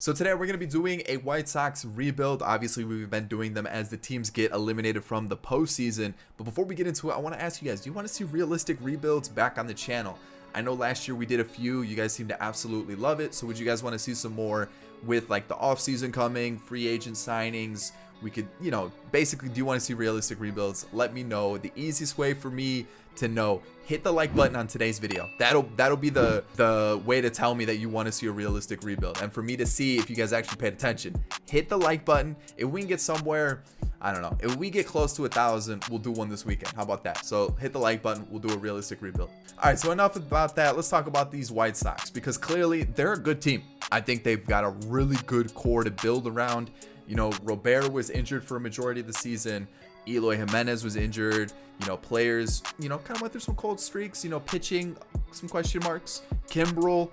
So today we're going to be doing a White Sox rebuild. Obviously, we've been doing them as the teams get eliminated from the postseason. But before we get into it, I want to ask you guys, do you want to see realistic rebuilds back on the channel? I know last year we did a few. You guys seem to absolutely love it. So would you guys want to see some more with like the offseason coming, free agent signings? We could, basically, do you want to see realistic rebuilds? Let me know. The easiest way for me to know, hit the like button on today's video. That'll be the way to tell me that you want to see a realistic rebuild, and for me to see if you guys actually paid attention. Hit the like button. If we can get somewhere, I don't know, if we get close to 1,000, we'll do one this weekend. How about that? So hit the like button, we'll do a realistic rebuild. All right, so enough about that. Let's talk about these White Sox, because clearly they're a good team. I think they've got a really good core to build around. Robert was injured for a majority of the season. Eloy Jimenez was injured. Players, kind of went through some cold streaks. Pitching, some question marks. Kimbrell,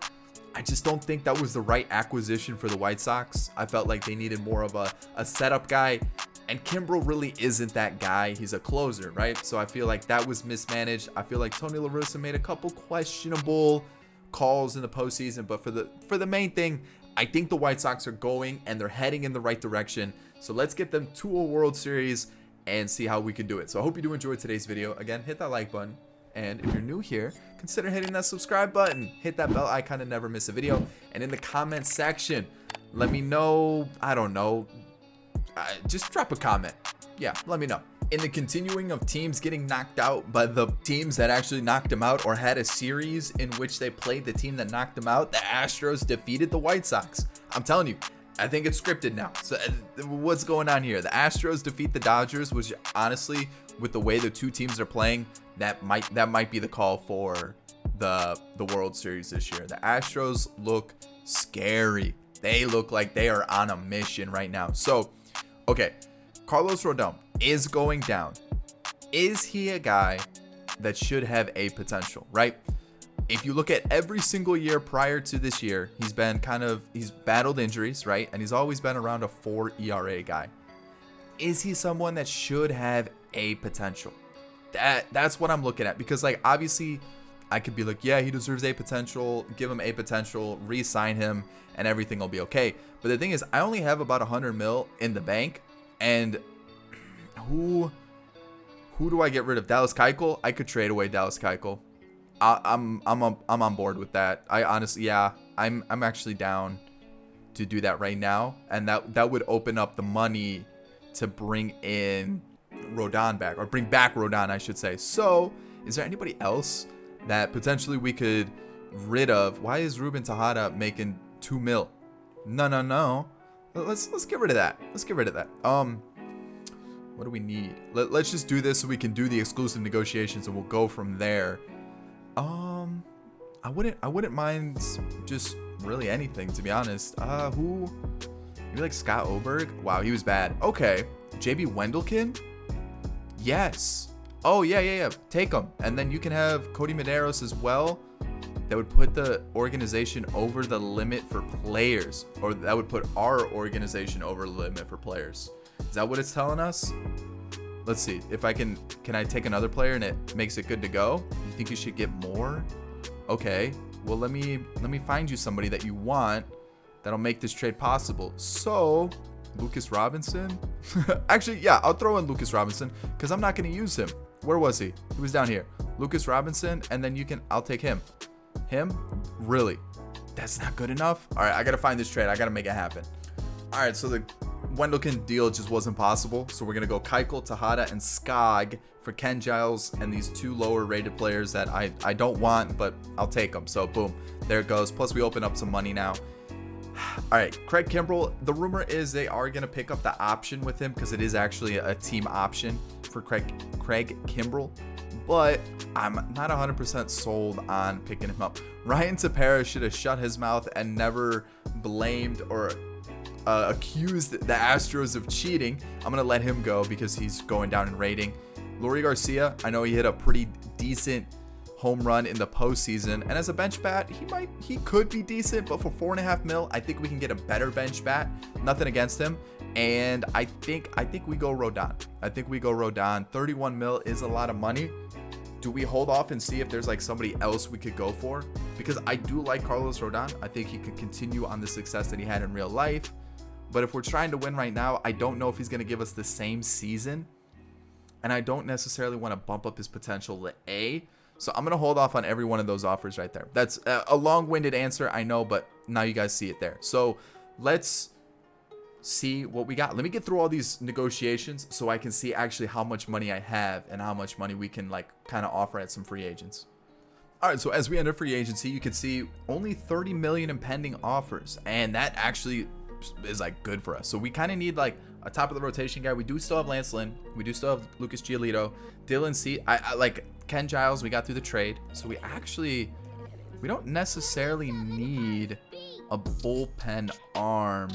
I just don't think that was the right acquisition for the White Sox. I felt like they needed more of a setup guy. And Kimbrell really isn't that guy. He's a closer, right? So I feel like that was mismanaged. I feel like Tony La Russa made a couple questionable calls in the postseason. But for the main thing, I think the White Sox are going and they're heading in the right direction. So let's get them to a World Series and see how we can do it. So I hope you do enjoy today's video. Again, hit that like button. And if you're new here, consider hitting that subscribe button. Hit that bell icon to never miss a video. And in the comment section, let me know, I don't know, just drop a comment. Yeah, let me know. In the continuing of teams getting knocked out by the teams that actually knocked them out or had a series in which they played the team that knocked them out, the Astros defeated the White Sox. I'm telling you, I think it's scripted now. So what's going on here? The Astros defeat the Dodgers, which honestly, with the way the two teams are playing, that might be the call for the World Series this year. The Astros look scary. They look like they are on a mission right now. So, okay, Carlos Rodon is going down. Is he a guy that should have a potential, right? If you look at every single year prior to this year, he's battled injuries, right? And he's always been around a 4 ERA guy. Is he someone that should have a potential? That's what I'm looking at, because like obviously I could be like, yeah, he deserves a potential, give him a potential, re-sign him, and everything will be okay. But the thing is, I only have about 100 mil in the bank, and who do I get rid of? Dallas Keuchel? I could trade away Dallas Keuchel. I'm on board with that. I honestly, yeah, I'm actually down to do that right now, and that would open up the money to bring in Rodon back, or bring back Rodon, I should say. So, is there anybody else that potentially we could rid of? Why is Ruben Tejada making 2 mil? No. Let's get rid of that. What do we need? Let's just do this so we can do the exclusive negotiations, and we'll go from there. I wouldn't mind just really anything, to be honest. Maybe like Scott Oberg? Wow, he was bad. Okay, JB Wendelken? Yes. Oh yeah. Take him, and then you can have Cody Medeiros as well. That would put the organization over the limit for players, or that would put our organization over the limit for players. Is that what it's telling us? Let's see if I can I take another player and it makes it good to go? You think you should get more? Okay, well let me find you somebody that you want that'll make this trade possible. So Lucas Robinson. Actually, yeah, I'll throw in Lucas Robinson because I'm not going to use him. Where was he? He was down here. Lucas Robinson, and then I'll take him. Really? That's not good enough? All right, I got to find this trade. I got to make it happen. All right, so the Wendelken deal just wasn't possible. So we're going to go Keuchel, Tejada, and Skog for Ken Giles and these 2 lower rated players that I don't want, but I'll take them. So boom, there it goes. Plus we open up some money now. All right, Craig Kimbrell. The rumor is they are going to pick up the option with him because it is actually a team option for Craig Kimbrell. But I'm not 100% sold on picking him up. Ryan Tepera should have shut his mouth and never blamed or accused the Astros of cheating. I'm going to let him go because he's going down in rating. Leury Garcia, I know he hit a pretty decent home run in the postseason, and as a bench bat, he could be decent, but for 4.5 mil, I think we can get a better bench bat. Nothing against him. And I think we go Rodon. 31 mil is a lot of money. Do we hold off and see if there's like somebody else we could go for? Because I do like Carlos Rodon. I think he could continue on the success that he had in real life. But if we're trying to win right now, I don't know if he's going to give us the same season. And I don't necessarily want to bump up his potential to A. So I'm going to hold off on every one of those offers right there. That's a long-winded answer, I know, but now you guys see it there. So let's see what we got. Let me get through all these negotiations so I can see actually how much money I have and how much money we can like kind of offer at some free agents. All right, so as we enter free agency, you can see only 30 million in pending offers, and that actually is like good for us. So we kind of need like a top of the rotation guy. We do still have Lance Lynn. We do still have Lucas Giolito, Dylan C. I like Ken Giles. We got through the trade, so we don't necessarily need a bullpen arm,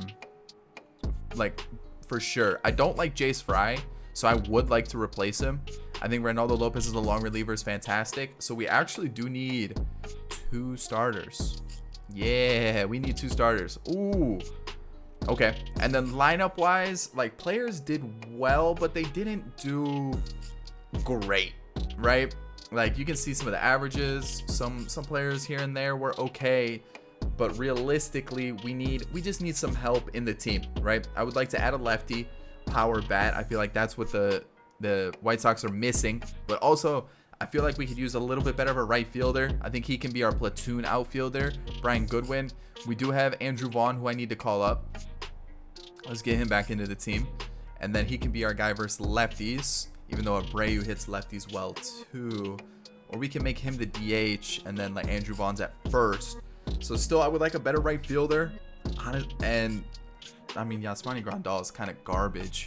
like for sure. I don't like Jace Fry, so I would like to replace him. I think Reynaldo Lopez is a long reliever, is fantastic. So we actually do need 2 starters. Yeah, we need 2 starters. Ooh. Okay. And then lineup wise, like players did well, but they didn't do great, right? Like you can see some of the averages. Some players here and there were okay, but realistically, we just need some help in the team, right? I would like to add a lefty power bat. I feel like that's what the White Sox are missing, but also I feel like we could use a little bit better of a right fielder. I think he can be our platoon outfielder. Brian Goodwin. We do have Andrew Vaughn, who I need to call up. Let's get him back into the team, and then he can be our guy versus lefties, even though Abreu hits lefties well too. Or we can make him the DH, and then like Andrew Vaughn's at first. So still, I would like a better right fielder. And I mean, Yasmani Grandal is kind of garbage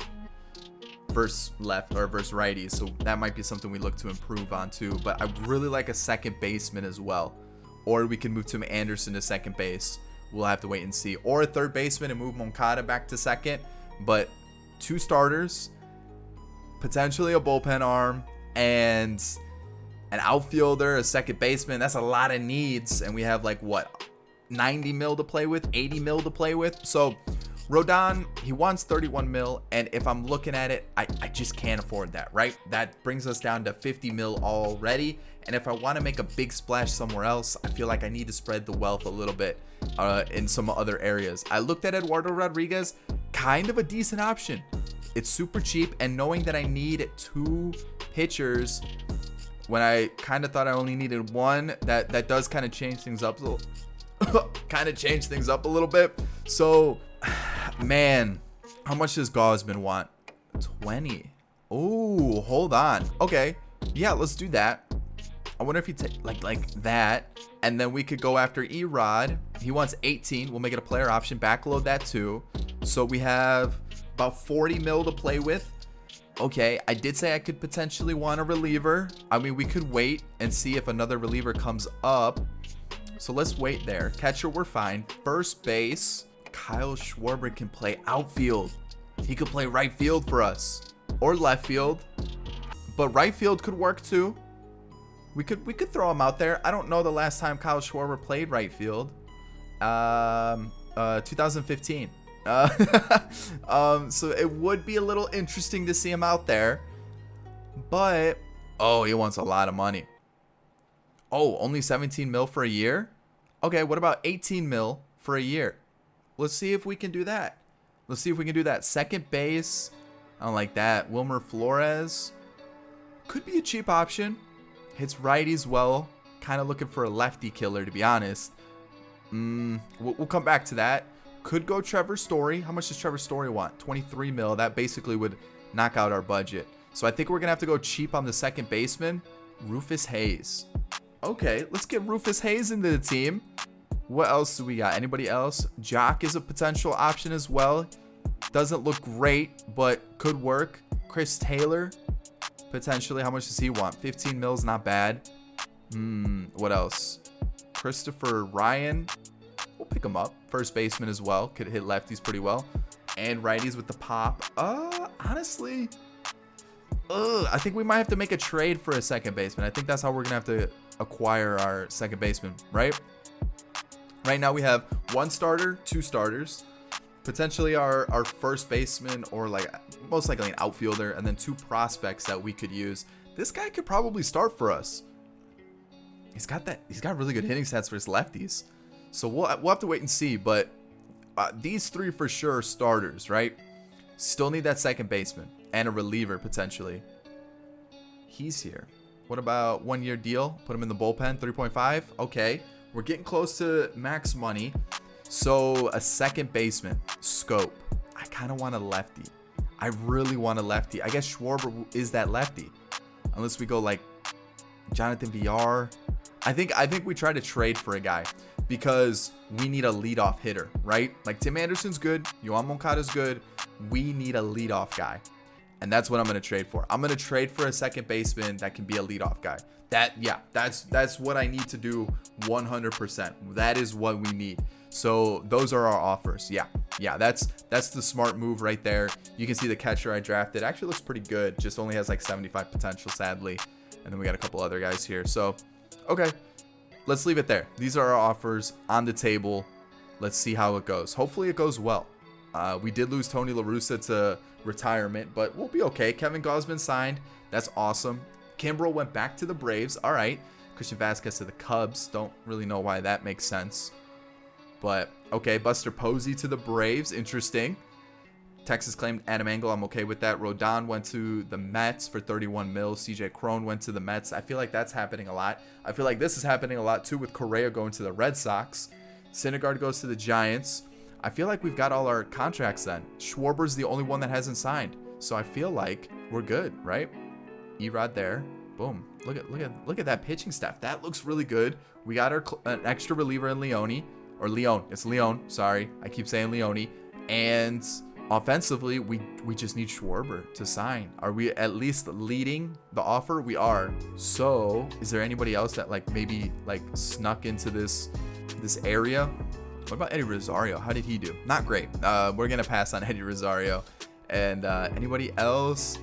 versus left or versus righties, so that might be something we look to improve on too. But I really like a second baseman as well, or we can move Tim Anderson to second base. We'll have to wait and see, or a third baseman and move Moncada back to second. But 2 starters, potentially a bullpen arm, and an outfielder, a second baseman. That's a lot of needs, and we have like what, 90 mil to play with, 80 mil to play with. So Rodon, he wants 31 mil, and if I'm looking at it, I just can't afford that, right? That brings us down to 50 mil already, and if I want to make a big splash somewhere else, I feel like I need to spread the wealth a little bit in some other areas. I looked at Eduardo Rodriguez, kind of a decent option. It's super cheap, and knowing that I need 2 pitchers when I kind of thought I only needed 1, that does kind of change things up a little. Change things up a little bit. So man, how much does Gausman want? 20. Oh, hold on. Okay, yeah, let's do that. I wonder if he take like that, and then we could go after Erod. He wants 18. We'll make it a player option, backload that too, so we have about 40 mil to play with. Okay, I did say I could potentially want a reliever. I mean, we could wait and see if another reliever comes up, so let's wait there. Catcher, we're fine. First base, Kyle Schwarber can play outfield. He could play right field for us, or left field, but right field could work too. We could throw him out there. I don't know the last time Kyle Schwarber played right field. 2015. So it would be a little interesting to see him out there, but oh, he wants a lot of money. Oh, only 17 mil for a year. Okay, what about 18 mil for a year? Let's see if we can do that. Second base, I don't like that. Wilmer Flores could be a cheap option. Hits righties well. Kind of looking for a lefty killer, to be honest. We'll come back to that. Could go Trevor Story. How much does Trevor Story want? 23 mil. That basically would knock out our budget. So I think we're going to have to go cheap on the second baseman. Rufus Hayes. Okay, let's get Rufus Hayes into the team. What else do we got? Anybody else? Jock is a potential option as well. Doesn't look great, but could work. Chris Taylor, potentially. How much does he want? 15 mils, not bad. What else? Christopher Ryan. We'll pick him up. First baseman as well. Could hit lefties pretty well. And righties with the pop. Honestly, I think we might have to make a trade for a second baseman. I think that's how we're going to have to acquire our second baseman, right? Right now we have 1 starter, 2 starters, potentially our first baseman, or like most likely an outfielder, and then 2 prospects that we could use. This guy could probably start for us. He's got really good hitting stats for his lefties. So we'll have to wait and see. But these three for sure are starters, right? Still need that second baseman and a reliever potentially. He's here. What about 1 year deal? Put him in the bullpen, 3.5. Okay, we're getting close to max money. So a second baseman, Scope. I kind of want a lefty. I really want a lefty. I guess Schwarber is that lefty, unless we go like Jonathan VR. I think we try to trade for a guy because we need a leadoff hitter, right? Like Tim Anderson's good, Yoan Moncada's good. We need a leadoff guy, and that's what I'm gonna trade for. I'm gonna trade for a second baseman that can be a leadoff guy. That's what I need to do 100%. That is what we need. So those are our offers. Yeah, that's the smart move right there. You can see the catcher I drafted actually looks pretty good. Just only has like 75 potential, sadly. And then we got a couple other guys here. So, okay, let's leave it there. These are our offers on the table. Let's see how it goes. Hopefully it goes well. We did lose Tony La Russa to retirement, but we'll be okay. Kevin Gausman signed. That's awesome. Kimbrell went back to the Braves. All right. Christian Vasquez to the Cubs. Don't really know why that makes sense. But, okay, Buster Posey to the Braves. Interesting. Texas claimed Adam Engel. I'm okay with that. Rodon went to the Mets for 31 mil. CJ Cron went to the Mets. I feel like that's happening a lot. I feel like this is happening a lot, too, with Correa going to the Red Sox. Syndergaard goes to the Giants. I feel like we've got all our contracts then. Schwarber's the only one that hasn't signed. So I feel like we're good, right? Erod there. Boom. Look at that pitching staff. That looks really good. We got an extra reliever in Leone. Or Leon. It's Leon. Sorry. I keep saying Leone. And offensively, we just need Schwarber to sign. Are we at least leading the offer? We are. So, is there anybody else that like maybe like snuck into this area? What about Eddie Rosario? How did he do? Not great. We're going to pass on Eddie Rosario. And anybody else?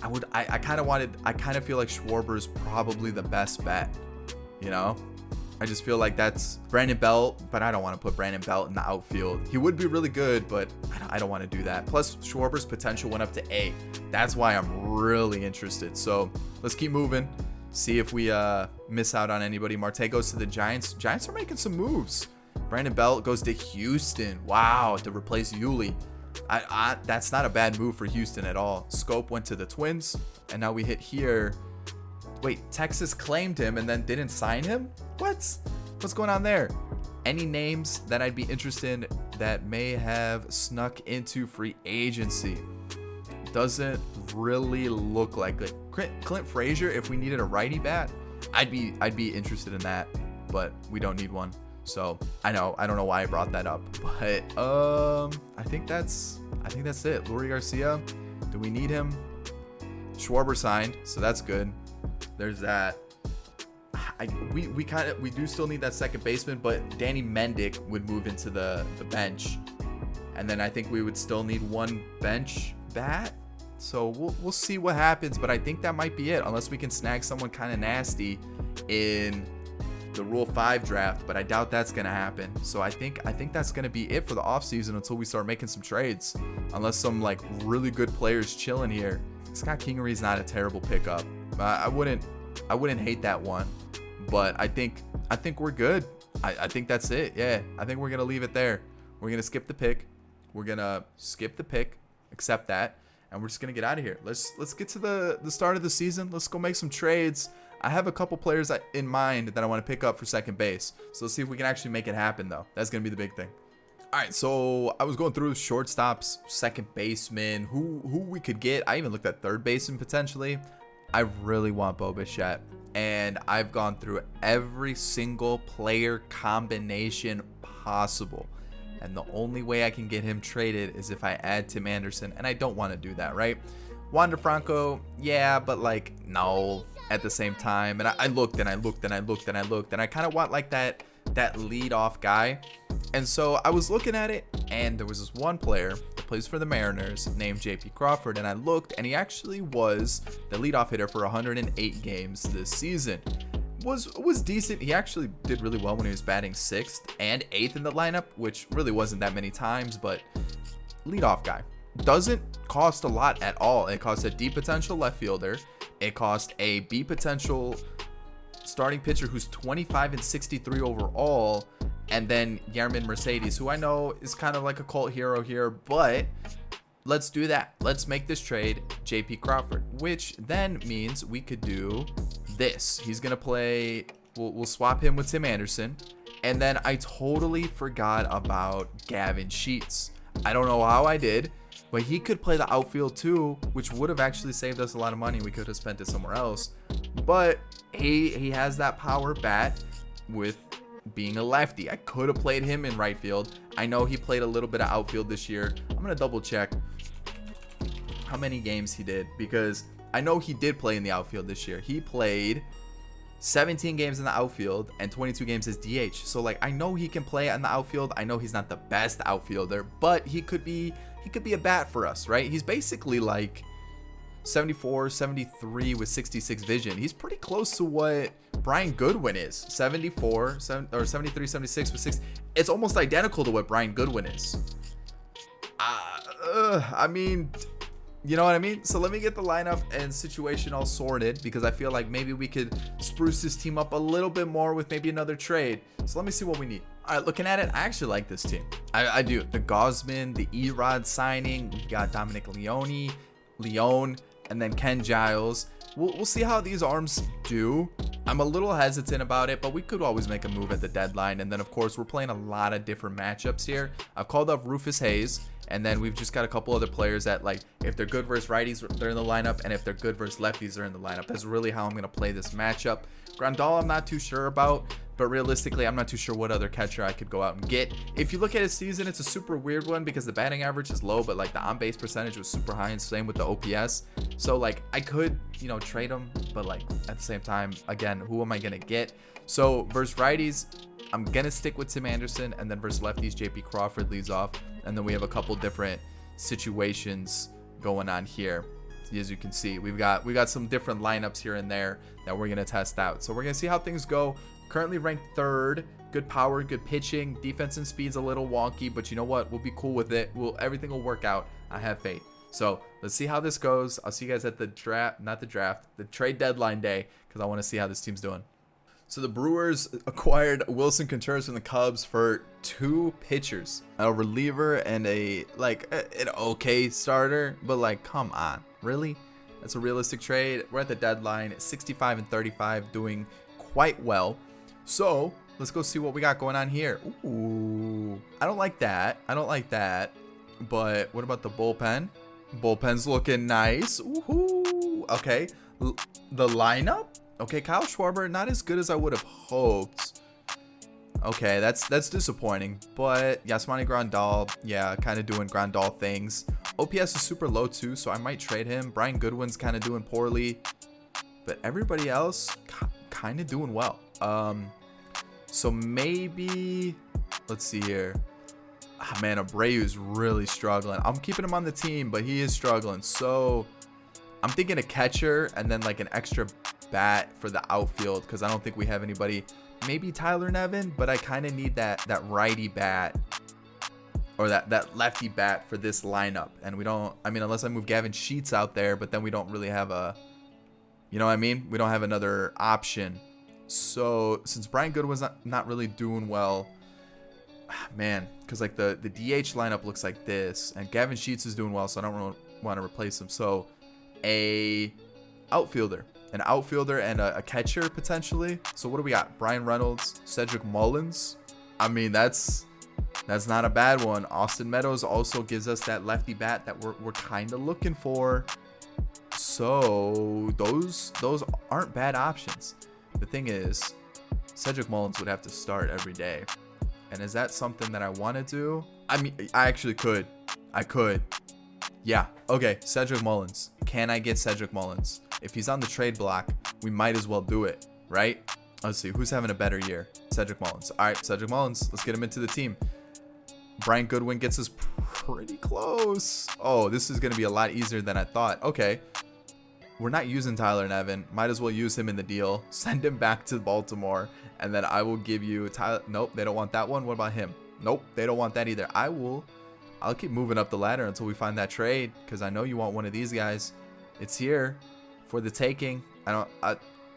I kind of feel like Schwarber is probably the best bet, you know? I just feel like that's Brandon Belt, but I don't want to put Brandon Belt in the outfield. He would be really good, but I don't want to do that. Plus, Schwarber's potential went up to A. That's why I'm really interested. So let's keep moving. See if we miss out on anybody. Marte goes to the Giants. Giants are making some moves. Brandon Belt goes to Houston. Wow, to replace Yuli. That's not a bad move for Houston at all. Scope went to the Twins, and now we hit here. Wait, Texas claimed him and then didn't sign him? What's going on there? Any names that I'd be interested in that may have snuck into free agency? Doesn't really look like it. Clint Frazier, if we needed a righty bat, I'd be interested in that, but we don't need one. So I don't know why I brought that up, but I think that's it. Lurie Garcia, do we need him? Schwarber signed, so that's good. There's that. We do still need that second baseman, but Danny Mendick would move into the bench, and then I think we would still need one bench bat. So we'll see what happens, but I think that might be it, unless we can snag someone kind of nasty in the Rule 5 draft, but I doubt that's gonna happen. So I think that's gonna be it for the offseason until we start making some trades, unless some like really good players chilling here. Scott Kingery's not a terrible pickup. I wouldn't hate that one, but I think we're good. I think that's it. Yeah, I think we're gonna leave it there. We're gonna skip the pick. Accept that, and we're just gonna get out of here. Let's get to the start of the season. Let's go make some trades. I have a couple players in mind that I want to pick up for second base. So let's see if we can actually make it happen, though. That's gonna be the big thing. All right, so I was going through shortstops, second baseman, who we could get. I even looked at third baseman potentially. I really want Bo Bichette, and I've gone through every single player combination possible, and the only way I can get him traded is if I add Tim Anderson, and I don't want to do that, right? Wander Franco, yeah, but like no at the same time. And I looked and I kind of want like that lead-off guy. And so I was looking at it, and there was this one player that plays for the Mariners named JP Crawford, and I looked, and he actually was the leadoff hitter for 108 games this season. Was decent. He actually did really well when he was batting 6th and 8th in the lineup, which really wasn't that many times, but leadoff guy. doesn't cost a lot at all. It costs a D potential left fielder. It costs a B potential starting pitcher who's 25 and 63 overall. And then Yermin Mercedes, who I know is kind of like a cult hero here, but let's do that. Let's make this trade JP Crawford, which then means we could do this. He's going to play, we'll swap him with Tim Anderson. And then I totally forgot about Gavin Sheets. I don't know how I did, but he could play the outfield too, which would have actually saved us a lot of money. We could have spent it somewhere else. But he has that power bat with being a lefty. I could have played him in right field. I know he played a little bit of outfield this year. I'm going to double check how many games he did, because I know he did play in the outfield this year. He played 17 games in the outfield and 22 games as DH. So like, I know he can play on the outfield. I know he's not the best outfielder, but he could be a bat for us, right? He's basically like 74, 73 with 66 vision. He's pretty close to what Brian Goodwin is. 74 or 73, 76 with 6. It's almost identical to what Brian Goodwin is. I mean, you know what I mean? So let me get the lineup and situation all sorted, because I feel like maybe we could spruce this team up a little bit more with maybe another trade. So let me see what we need. All right, looking at it, I actually like this team. I do. The Gosman, the Erod signing. We've got Dominic Leone, and then Ken Giles. We'll see how these arms do. I'm a little hesitant about it, but we could always make a move at the deadline. And then, of course, we're playing a lot of different matchups here. I've called up Rufus Hayes, and then we've just got a couple other players that, like, if they're good versus righties, they're in the lineup, and if they're good versus lefties, they're in the lineup. That's really how I'm going to play this matchup. Grandal, I'm not too sure about, but realistically, I'm not too sure what other catcher I could go out and get. If you look at his season, it's a super weird one because the batting average is low, but like the on-base percentage was super high, and same with the OPS. So like, I could, trade him, but like at the same time, again, who am I gonna get? So versus righties, I'm gonna stick with Tim Anderson, and then versus lefties, JP Crawford leads off, and then we have a couple different situations going on here. As you can see, we got some different lineups here and there that we're gonna test out. So we're gonna see how things go. Currently ranked 3rd. Good power, good pitching. Defense and speed's a little wonky, but you know what? We'll be cool with it. Everything will work out. I have faith. So let's see how this goes. I'll see you guys at the the trade deadline day, because I want to see how this team's doing. So the Brewers acquired Wilson Contreras from the Cubs for 2 pitchers, a reliever and an okay starter, but like, come on, really? That's a realistic trade. We're at the deadline, 65 and 35, doing quite well. So let's go see what we got going on here. Ooh, I don't like that. But what about the bullpen? Bullpen's looking nice. Ooh, okay. The lineup? Okay, Kyle Schwarber, not as good as I would have hoped. Okay, that's disappointing. But Yasmani Grandal, yeah, kind of doing Grandal things. OPS is super low too, so I might trade him. Brian Goodwin's kind of doing poorly, but everybody else kind of doing well. So maybe, let's see here. Oh, man, Abreu's really struggling. I'm keeping him on the team, but he is struggling. So I'm thinking a catcher and then like an extra bat for the outfield, because I don't think we have anybody. Maybe Tyler Nevin, but I kind of need that righty bat or that lefty bat for this lineup. And we don't, I mean, unless I move Gavin Sheets out there, but then we don't really have a, you know what I mean? We don't have another option. So since Brian Goodwin's not really doing well, man, because like the DH lineup looks like this, and Gavin Sheets is doing well, so I don't really want to replace him. So an outfielder and a catcher potentially. So what do we got? Brian Reynolds, Cedric Mullins. I mean, that's not a bad one. Austin Meadows also gives us that lefty bat that we're kind of looking for. So those aren't bad options. The thing is, Cedric Mullins would have to start every day. And is that something that I want to do? I mean, I actually could. I could. Yeah. Okay. Cedric Mullins. Can I get Cedric Mullins? If he's on the trade block, we might as well do it, right? Let's see. Who's having a better year? Cedric Mullins. All right, Cedric Mullins. Let's get him into the team. Brian Goodwin gets us pretty close. Oh, this is going to be a lot easier than I thought. Okay. We're not using Tyler Nevin. Might as well use him in the deal. Send him back to Baltimore. And then I will give you Tyler. Nope, they don't want that one. What about him? Nope, they don't want that either. I will I'll keep moving up the ladder until we find that trade, because I know you want one of these guys. It's here for the taking.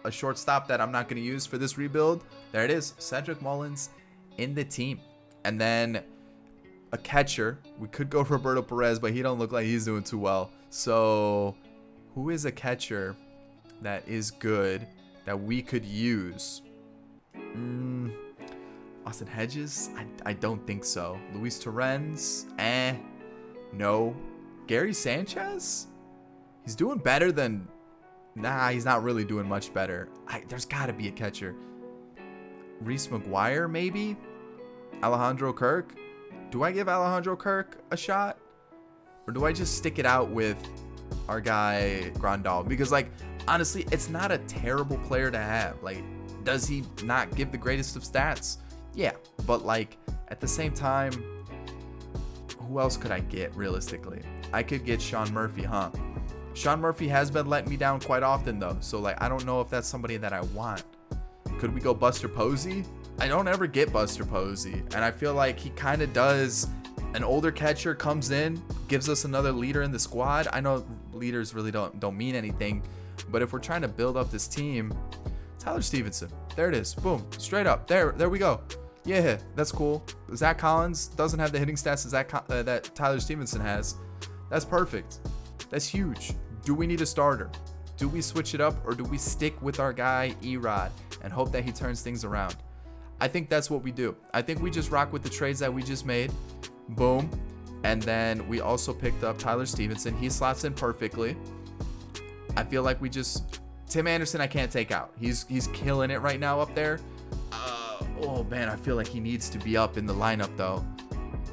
A shortstop that I'm not going to use for this rebuild. There it is. Cedric Mullins in the team. And then a catcher. We could go Roberto Perez, but he don't look like he's doing too well. So who is a catcher that is good that we could use? Austin Hedges? I don't think so. Luis Torrens? No. Gary Sanchez? He's doing better than... Nah, he's not really doing much better. There's got to be a catcher. Reese McGuire, maybe? Alejandro Kirk? Do I give Alejandro Kirk a shot? Or do I just stick it out with our guy Grandal? Because, like, honestly, it's not a terrible player to have. Like, does he not give the greatest of stats? Yeah, but, like, at the same time, who else could I get, realistically? I could get Sean Murphy, huh? Sean Murphy has been letting me down quite often, though. So, like, I don't know if that's somebody that I want. Could we go Buster Posey? I don't ever get Buster Posey. And I feel like he kind of does. An older catcher comes in, gives us another leader in the squad. I know leaders really don't mean anything. But if we're trying to build up this team, Tyler Stevenson. There it is. Boom. Straight up. There we go. Yeah, that's cool. Zach Collins doesn't have the hitting stats that Tyler Stevenson has. That's perfect. That's huge. Do we need a starter? Do we switch it up, or do we stick with our guy Erod and hope that he turns things around? I think that's what we do. I think we just rock with the trades that we just made. Boom. And then we also picked up Tyler Stevenson. He slots in perfectly. I feel like we just... Tim Anderson I can't take out. He's killing it right now up there. Oh man, I feel like he needs to be up in the lineup though.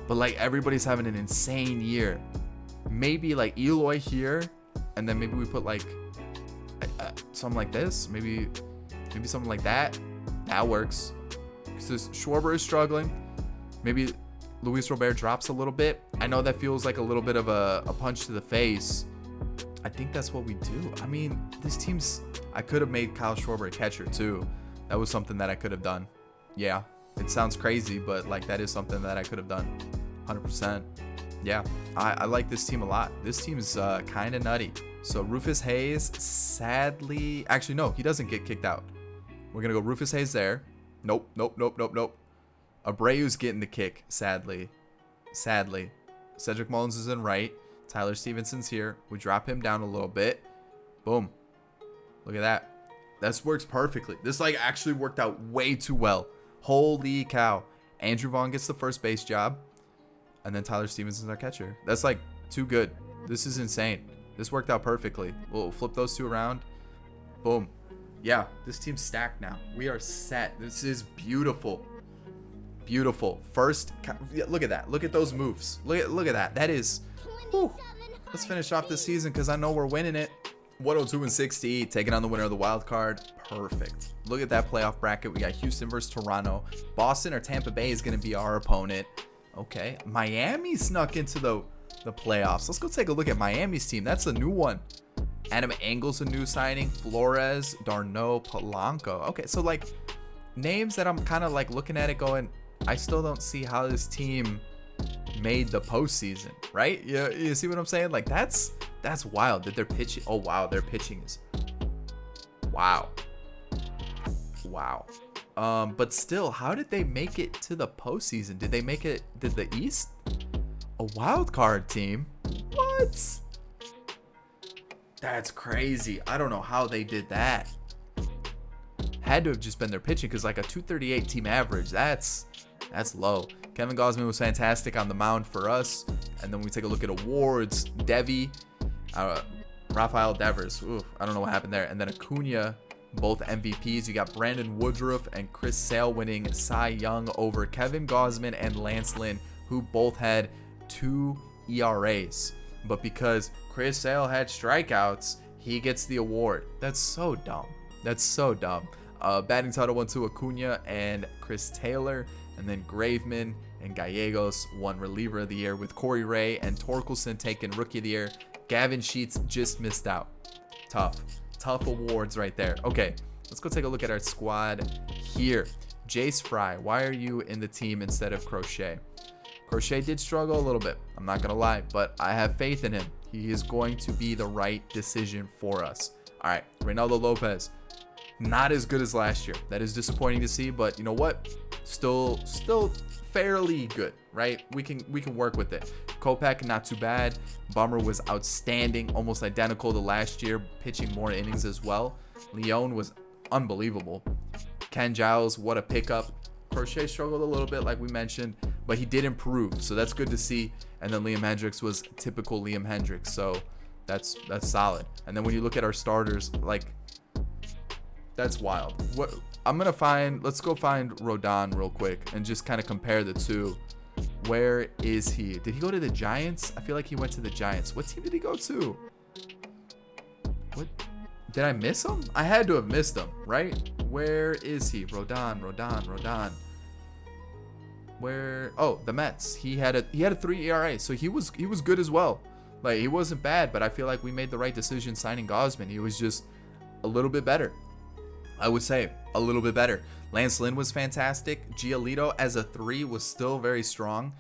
But like everybody's having an insane year. Maybe like Eloy here, and then maybe we put like something like this. Maybe something like that. That works. Because Schwarber is struggling. Maybe Luis Robert drops a little bit. I know that feels like a little bit of a punch to the face. I think that's what we do. I mean, this team's... I could have made Kyle Schwarber a catcher too. That was something that I could have done. Yeah, it sounds crazy, but like that is something that I could have done. 100%. Yeah, I like this team a lot. This team is kind of nutty. So Rufus Hayes, sadly... Actually, no, he doesn't get kicked out. We're going to go Rufus Hayes there. Nope. Abreu's getting the kick, sadly. Cedric Mullins is in right. Tyler Stevenson's here. We drop him down a little bit. Boom. Look at that. This works perfectly. This like actually worked out way too well. Holy cow. Andrew Vaughn gets the first base job. And then Tyler Stevenson's our catcher. That's like too good. This is insane. This worked out perfectly. We'll flip those two around. Boom. Yeah, this team's stacked now. We are set. This is beautiful. Beautiful. First, look at that. Look at those moves. Look at that. That is... Whew. Let's finish off this season because I know we're winning it. 102-60, taking on the winner of the wild card. Perfect. Look at that playoff bracket. We got Houston versus Toronto. Boston or Tampa Bay is going to be our opponent. Okay. Miami snuck into the playoffs. Let's go take a look at Miami's team. That's a new one. Adam Engel's a new signing. Flores, Darno, Polanco. Okay, so like names that I'm kind of like looking at it going, I still don't see how this team made the postseason, right? You see what I'm saying? Like that's wild that they're pitching. Oh wow, their pitching is wow. But still, how did they make it to the postseason? Did they make it? Did the East? A wild card team? What? That's crazy. I don't know how they did that. Had to have just been their pitching because like a 238 team average, that's low. Kevin Gausman was fantastic on the mound for us. And then we take a look at awards. Devi, Rafael Devers. Ooh, I don't know what happened there. And then Acuna, both MVPs. You got Brandon Woodruff and Chris Sale winning Cy Young over Kevin Gausman and Lance Lynn, who both had 2 ERAs. But because Chris Sale had strikeouts, he gets the award. That's so dumb. Batting title went to Acuna and Chris Taylor. And then Graveman and Gallegos won reliever of the year, with Corey Ray and Torkelson taking rookie of the year. Gavin Sheets just missed out. Tough awards right there. Okay, let's go take a look at our squad here. Jace Fry, why are you in the team instead of Crochet? Crochet did struggle a little bit, I'm not gonna lie, but I have faith in him. He is going to be the right decision for us. All right, Reynaldo Lopez, not as good as last year. That is disappointing to see, but you know what? Still fairly good, right? We can work with it. Kopech, not too bad. Bummer was outstanding, almost identical to last year, pitching more innings as well. Leone was unbelievable. Ken Giles, what a pickup. Crochet struggled a little bit, like we mentioned, but he did improve, so that's good to see. And then Liam Hendricks was typical Liam Hendricks, so that's solid. And then when you look at our starters, like, that's wild. What I'm gonna find, let's go find Rodon real quick and just kind of compare the two. Where is he? Did he go to the Giants? I feel like he went to the Giants. What team did he go to? What? Did I miss him? I had to have missed him, right? Where is he? Rodon. Where? Oh, the Mets. He had a 3 ERA, so he was good as well. Like, he wasn't bad, but I feel like we made the right decision signing Gausman. He was just a little bit better. I would say a little bit better. Lance Lynn was fantastic. Giolito as a 3 was still very strong.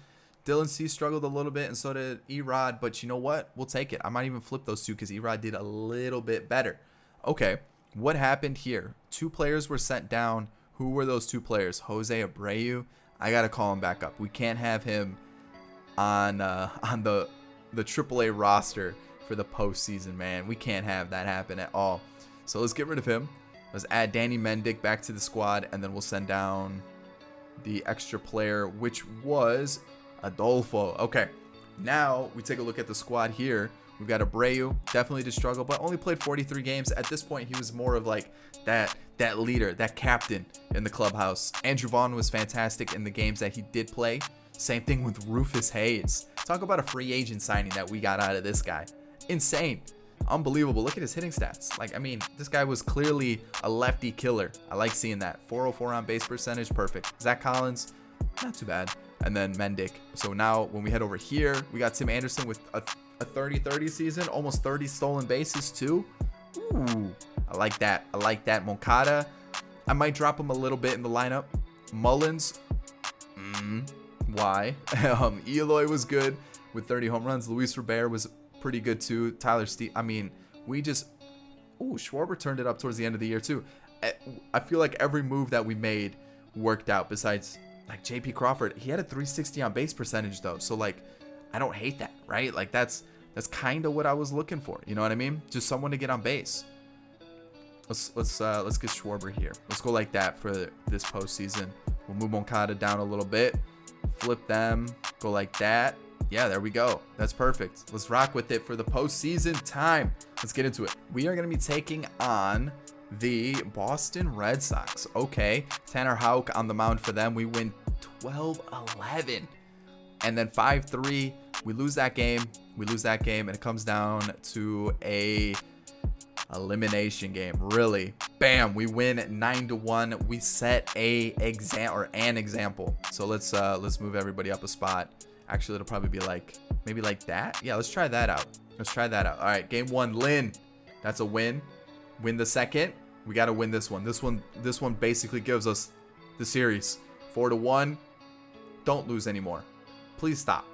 Dylan C struggled a little bit, and so did Erod, but you know what? We'll take it. I might even flip those two because Erod did a little bit better. Okay, what happened here? 2 players were sent down. Who were those 2 players? Jose Abreu. I gotta call him back up. We can't have him on the AAA roster for the postseason, man. We can't have that happen at all. So let's get rid of him. Let's add Danny Mendick back to the squad, and then we'll send down the extra player, which was Adolfo. Okay, now we take a look at the squad here. We've got Abreu, definitely did struggle, but only played 43 games. At this point, he was more of like that leader, that captain in the clubhouse. Andrew Vaughn was fantastic in the games that he did play. Same thing with Rufus Hayes. Talk about a free agent signing that we got out of this guy. Insane. Unbelievable. Look at his hitting stats. Like, I mean, this guy was clearly a lefty killer. I like seeing that. 404 on base percentage, perfect. Zach Collins, not too bad. And then Mendick. So now when we head over here, we got Tim Anderson with a 30-30 season, almost 30 stolen bases too. Ooh, I like that. I like that. Moncada, I might drop him a little bit in the lineup. Mullins, why? Eloy was good with 30 home runs. Luis Robert was pretty good too. Tyler Steve, I mean, we just, Schwarber turned it up towards the end of the year too. I feel like every move that we made worked out, besides like JP Crawford. He had a 360 on base percentage though, so like, I don't hate that, right? Like, that's kind of what I was looking for, you know what I mean? Just someone to get on base. Let's get Schwarber here. Let's go like that for this postseason. We'll move Moncada down a little bit, flip them, go like that. Yeah, there we go. That's perfect. Let's rock with it for the postseason time. Let's get into it. We are going to be taking on the Boston Red Sox. Okay, Tanner Houck on the mound for them. We win 12-11. And then 5-3, we lose that game. And it comes down to a elimination game. Really, bam, we win 9-1. We set an example. So let's move everybody up a spot. Actually, it'll probably be like maybe like that. Yeah, let's try that out. All right, game 1, Lynn. That's a win. Win the second. We got to win this one. This one basically gives us the series. 4-1. Don't lose anymore. Please stop.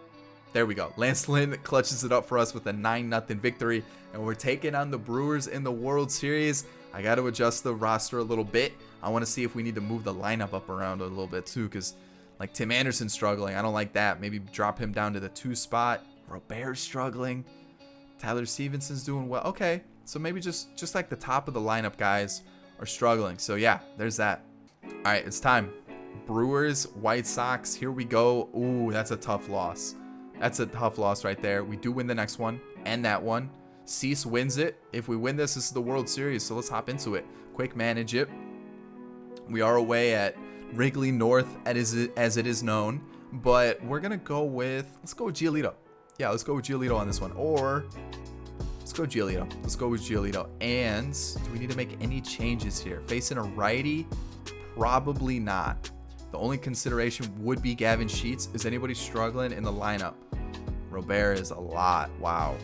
There we go. Lance Lynn clutches it up for us with a 9-0 victory, and we're taking on the Brewers in the World Series. I got to adjust the roster a little bit. I want to see if we need to move the lineup up around a little bit too, because like Tim Anderson's struggling. I don't like that. Maybe drop him down to the 2 spot. Robert's struggling. Tyler Stevenson's doing well. Okay, so maybe just like the top of the lineup guys are struggling. So yeah, there's that. All right, it's time. Brewers, White Sox, here we go. Ooh, that's a tough loss. That's a tough loss right there. We do win the next one and that one. Cease wins it. If we win this is the World Series, so let's hop into it. Quick manage it. We are away at Wrigley North as it is known, but we're going to go with, let's go with Giolito. Yeah, let's go with Giolito on this one. Or let's go Giolito. Let's go with Giolito. And do we need to make any changes here? Facing a righty? Probably not. The only consideration would be Gavin Sheets. Is anybody struggling in the lineup? Robert is a lot. Wow.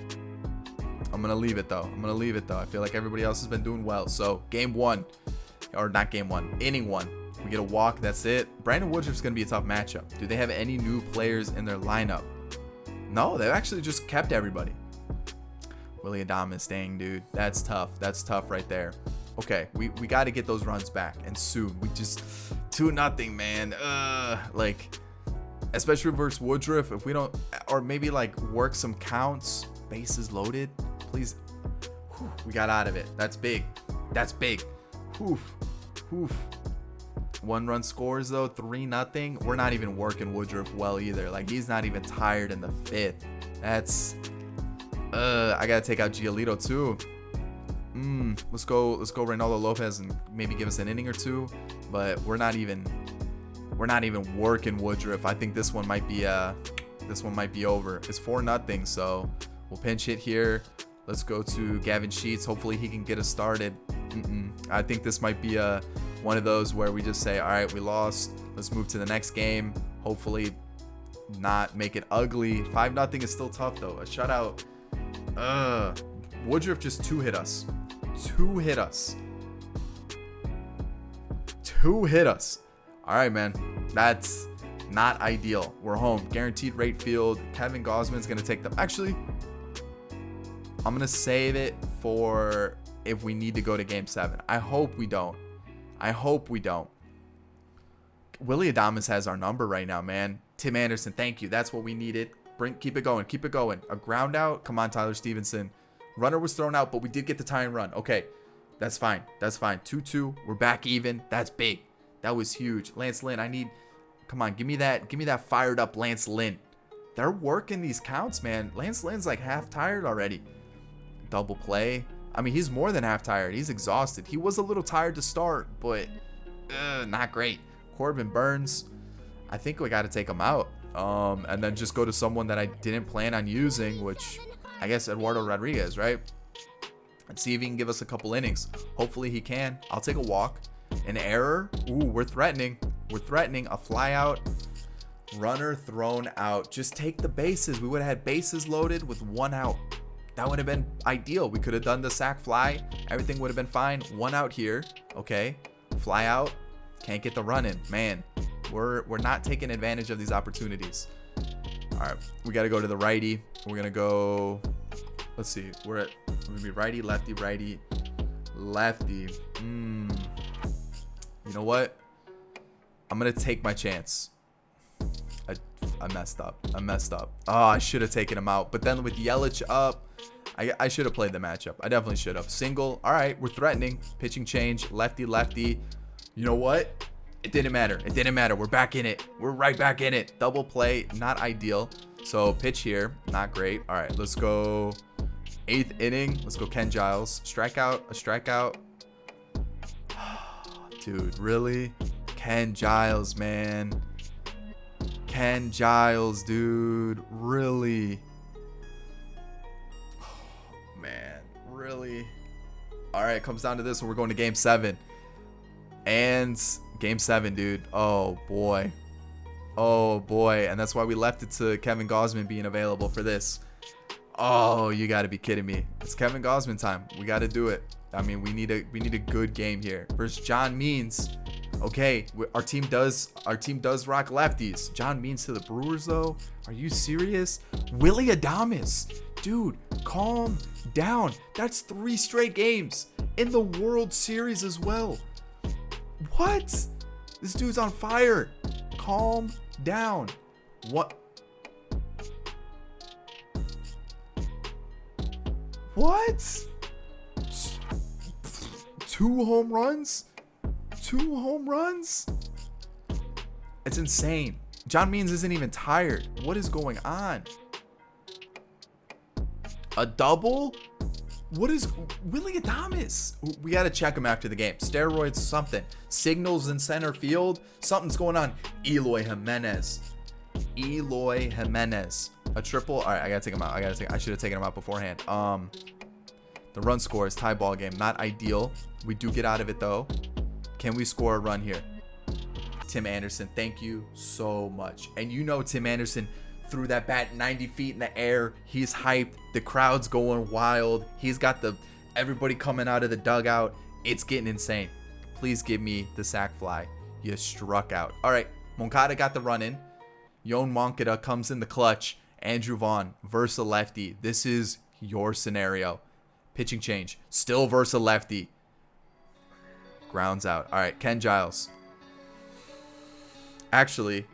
I'm going to leave it though. I feel like everybody else has been doing well. So game 1, or not game 1, inning 1. We get a walk. That's it. Brandon Woodruff's going to be a tough matchup. Do they have any new players in their lineup? No, they've actually just kept everybody. Willie Adames, dang, dude. That's tough. That's tough right there. Okay, we got to get those runs back, and soon. We just 2-0, man. Like, especially versus Woodruff, if we don't, or maybe like work some counts, bases loaded, please. Whew, we got out of it. That's big. That's big. Oof. Oof. 1-run scores though, 3-0. We're not even working Woodruff well either. Like, he's not even tired in the 5th. That's I gotta take out Giolito too. Let's go Reynaldo Lopez and maybe give us an inning or two. But we're not even working Woodruff. I think this one might be over. It's 4-0, so we'll pinch hit here. Let's go to Gavin Sheets. Hopefully he can get us started. I think this might be one of those where we just say, all right, we lost. Let's move to the next game. Hopefully not make it ugly. 5-0 is still tough though. A shutout. Woodruff just 2-hit us. 2-hit us. 2-hit us. All right, man. That's not ideal. We're home. Guaranteed rate field. Kevin Gausman's going to take them. Actually, I'm going to save it for if we need to go to game 7. I hope we don't. I hope we don't. Willie Adames has our number right now, man. Tim Anderson, thank you. That's what we needed. Keep it going. Keep it going. A ground out. Come on, Tyler Stevenson. Runner was thrown out, but we did get the tie and run. Okay. That's fine. That's fine. 2-2. We're back even. That's big. That was huge. Lance Lynn, come on, give me that fired up Lance Lynn. They're working these counts, man. Lance Lynn's like half tired already. Double play. I mean, he's more than half tired. He's exhausted. He was a little tired to start, but not great. Corbin Burns, I think we got to take him out. And then just go to someone that I didn't plan on using, which I guess Eduardo Rodriguez, right? And see if he can give us a couple innings. Hopefully he can. I'll take a walk. An error. Ooh, we're threatening. We're threatening. A fly out. Runner thrown out. Just take the bases. We would have had bases loaded with 1 out. That would have been ideal. We could have done the sac fly. Everything would have been fine. 1 out here. Okay. Fly out. Can't get the run in. Man, we're not taking advantage of these opportunities. All right. We got to go to the righty. We're going to go. Let's see. We're going to be righty, lefty, righty, lefty. You know what? I'm going to take my chance. I messed up. Oh, I should have taken him out. But then with Yelich up, I should have played the matchup. I definitely should have. Single. All right. We're threatening. Pitching change. Lefty, lefty. You know what? It didn't matter. It didn't matter. We're back in it. We're right back in it. Double play. Not ideal. So pitch here. Not great. All right. Let's go 8th inning. Let's go Ken Giles. Strikeout. A strikeout. Dude, really? Ken Giles, man. Ken Giles, dude. Really? Oh, man. Really? All right, it comes down to this, and we're going to game 7. And game 7, dude. Oh, boy. Oh, boy. And that's why we left it to Kevin Gausman being available for this. Oh, you got to be kidding me. It's Kevin Gausman time. We got to do it. I mean, we need a good game here. Versus John Means. Okay, our team does rock lefties. John Means to the Brewers though? Are you serious? Willie Adames. Dude, calm down. That's 3 straight games in the World Series as well. What? This dude's on fire. Calm down. What? What? 2 home runs? 2 home runs? It's insane. John Means isn't even tired. What is going on? A double? What is Willie Adames? We got to check him after the game. Steroids, something. Signals in center field. Something's going on. Eloy Jimenez. A triple. All right, I got to take him out. I should have taken him out beforehand. The run score is tie ball game. Not ideal. We do get out of it though. Can we score a run here? Tim Anderson, thank you so much. And you know Tim Anderson threw that bat 90 feet in the air. He's hyped. The crowd's going wild. He's got everybody coming out of the dugout. It's getting insane. Please give me the sac fly. you struck out. All right, Moncada got the run in. Yon Moncada comes in the clutch. Andrew Vaughn versus a lefty. This is your scenario. Pitching change. Still versus a lefty. Grounds out. All right, Ken Giles. Actually,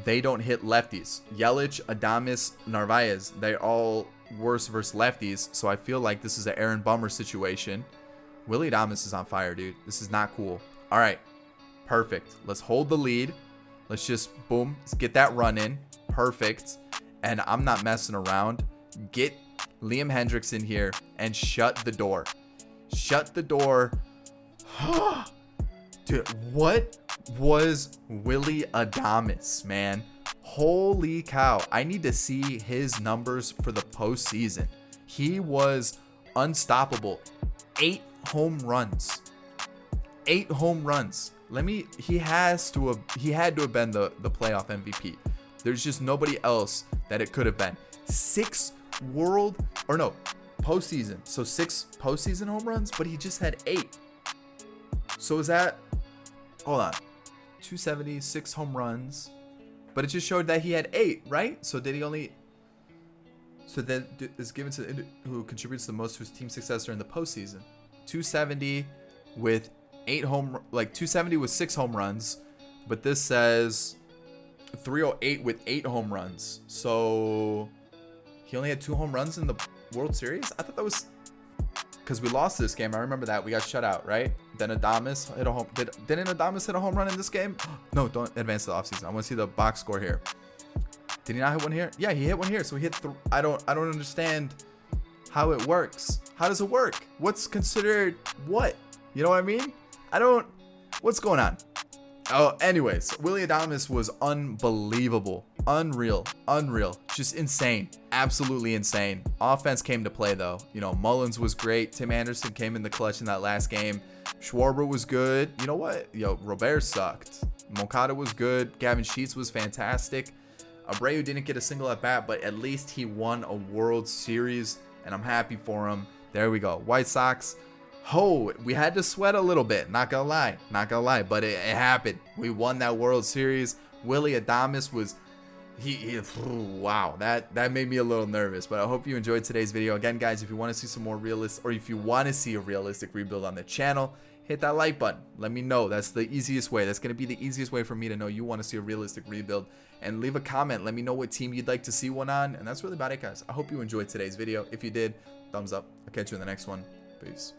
they don't hit lefties. Yelich, Adames, Narvaez, they're all worse versus lefties. So I feel like this is an Aaron Bummer situation. Willie Adames is on fire, dude. This is not cool. All right, perfect. Let's hold the lead. Let's just, boom, let's get that run in. Perfect. And I'm not messing around. Get Liam Hendricks in here and shut the door. Shut the door. Dude, what was Willie Adames, man? Holy cow. I need to see his numbers for the postseason. He was unstoppable. 8 home runs. 8 home runs. He had to have been the playoff MVP. There's just nobody else that it could have been. 6 postseason. So 6 postseason home runs, but he just had 8. So is that, hold on, 270, 6 home runs, but it just showed that he had 8, right? So did he only, so then is given to who contributes the most to his team success during the postseason. 270 with 270 with 6 home runs, but this says 308 with 8 home runs. So he only had 2 home runs in the World Series? I thought that was because we lost this game. I remember that. We got shut out, right? Then Adames hit a home. Didn't Adames hit a home run in this game? No, don't advance to the offseason. I want to see the box score here. Did he not hit one here? Yeah, he hit one here. So he hit I don't understand how it works. How does it work? What's considered what? You know what I mean? What's going on? Oh, anyways, Willie Adames was unbelievable. Unreal. Just insane. Absolutely insane. Offense came to play, though. You know, Mullins was great. Tim Anderson came in the clutch in that last game. Schwarber was good. You know what? Robert sucked. Moncada was good. Gavin Sheets was fantastic. Abreu didn't get a single at bat, but at least he won a World Series, and I'm happy for him. There we go. White Sox. Oh, we had to sweat a little bit. Not gonna lie, but it happened. We won that World Series. Willie Adames was, wow, that made me a little nervous. But I hope you enjoyed today's video. Again, guys, if you want to see some more realistic, or if you want to see a realistic rebuild on the channel, hit that like button. Let me know. That's the easiest way. That's gonna be the easiest way for me to know you want to see a realistic rebuild. And leave a comment. Let me know what team you'd like to see one on. And that's really about it, guys. I hope you enjoyed today's video. If you did, thumbs up. I'll catch you in the next one. Peace.